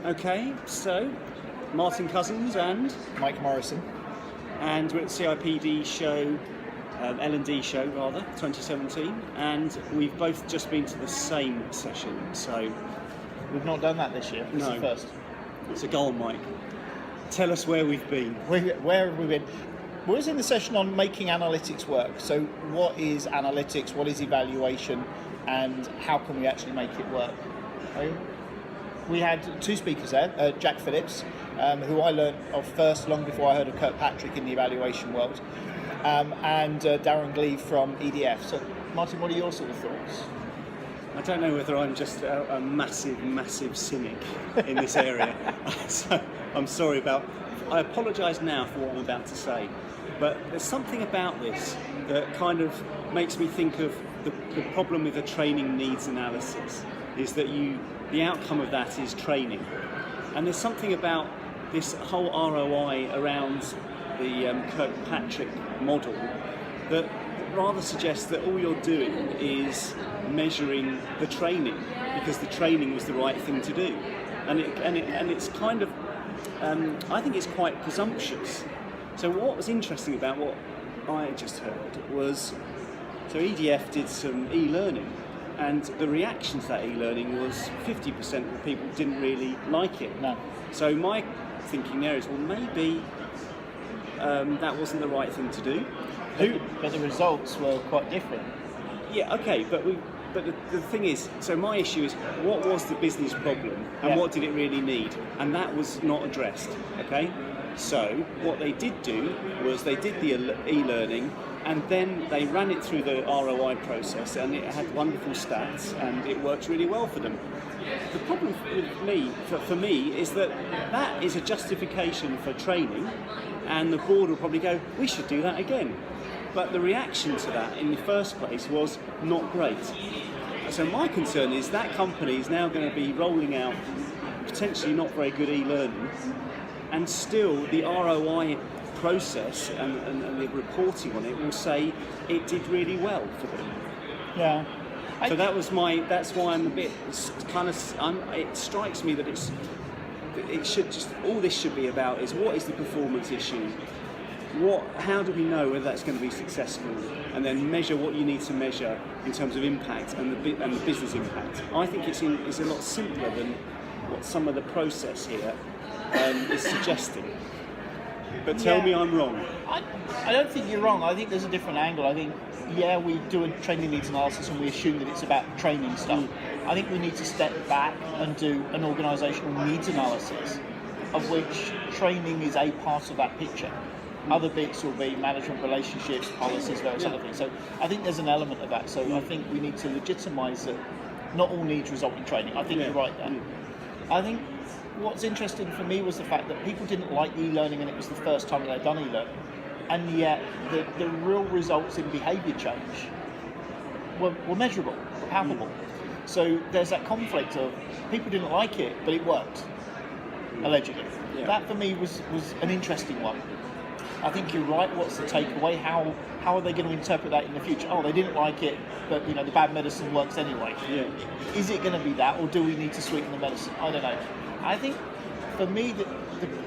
Okay, so Martin Couzins and Mike Morrison. we're at CIPD Show, L&D Show rather, 2017, and we've both just been to the same session, so... We've not done that this year. This is the first. So go on, Mike. Tell us where we've been. Where have we been? We was in the session on making analytics work. So what is analytics, what is evaluation, and how can we actually make it work? We had two speakers there, Jack Phillips, who I learned of first long before I heard of Kirkpatrick in the evaluation world, and Darren Glee from EDF. So Martin, what are your sort of thoughts? I don't know whether I'm just a massive cynic in this area. So I'm sorry I apologise now for what I'm about to say, but there's something about this that kind of makes me think of the problem with a training needs analysis is that the outcome of that is training. And there's something about this whole ROI around the Kirkpatrick model that rather suggests that all you're doing is measuring the training because the training was the right thing to do. And it's kind of, I think it's quite presumptuous. So what was interesting about what I just heard was, so EDF did some e-learning, and the reaction to that e-learning was 50% of people didn't really like it. No. So my thinking there is, well, maybe that wasn't the right thing to do. But the results were quite different. Yeah, okay, but the thing is, so my issue is, what was the business problem and what did it really need? And that was not addressed, okay? So what they did do was they did the e-learning and then they ran it through the ROI process and it had wonderful stats and it worked really well for them. The problem for me is that is a justification for training, and the board will probably go, we should do that again. But the reaction to that in the first place was not great. So my concern is that company is now going to be rolling out potentially not very good e-learning, and still the ROI process and the reporting on it will say it did really well for them. Yeah. So that's why I'm a bit kind of. It strikes me that all this should be about is what is the performance issue. How do we know whether that's going to be successful, and then measure what you need to measure in terms of impact and the business impact. I think it's a lot simpler than what some of the process here is suggesting. But tell me I'm wrong. I don't think you're wrong. I think there's a different angle. I think, we do a training needs analysis and we assume that it's about training stuff. I think we need to step back and do an organisational needs analysis, of which training is a part of that picture. Other bits will be management relationships, policies, various other things. So I think there's an element of that. So I think we need to legitimise that not all needs result in training. I think you're right there. I think what's interesting for me was the fact that people didn't like e-learning and it was the first time they'd done e-learning. And yet the real results in behaviour change were measurable, were palpable. So there's that conflict of people didn't like it, but it worked, allegedly. Yeah. That for me was an interesting one. I think you're right. What's the takeaway? How are they going to interpret that in the future? Oh, they didn't like it, but the bad medicine works anyway. Yeah. Is it going to be that, or do we need to sweeten the medicine? I don't know. I think for me,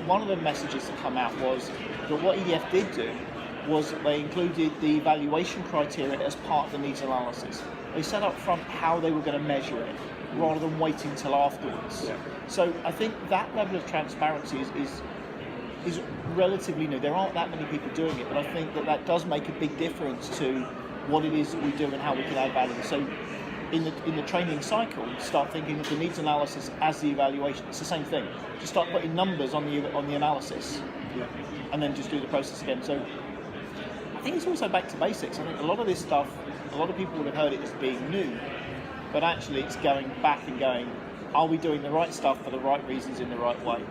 one of the messages that come out was that what EDF did do was that they included the evaluation criteria as part of the needs analysis. They set up front how they were going to measure it, rather than waiting till afterwards. Yeah. So I think that level of transparency is relatively new. There aren't that many people doing it, but I think that does make a big difference to what it is that we do and how we can add value. So in the training cycle, start thinking of the needs analysis as the evaluation. It's the same thing. Just start putting numbers on the analysis, and then just do the process again. So I think it's also back to basics. I think a lot of this stuff, a lot of people would have heard it as being new, but actually it's going back and going, are we doing the right stuff for the right reasons in the right way?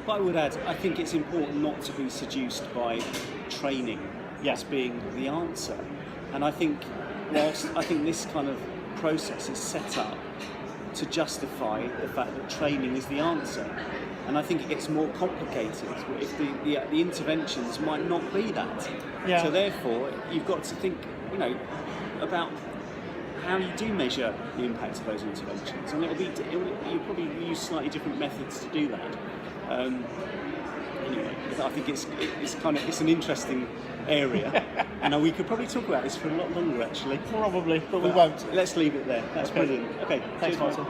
But I would add, I think it's important not to be seduced by training as being the answer. And I think this kind of process is set up to justify the fact that training is the answer. And I think it gets more complicated if the interventions might not be that. Yeah. So therefore, you've got to think, about how you do measure the impact of those interventions, and you'll probably use slightly different methods to do that. Anyway, I think it's an interesting area, and we could probably talk about this for a lot longer actually. Probably, but we won't. Let's leave it there. That's brilliant. Okay, Thanks, cheers, Martin.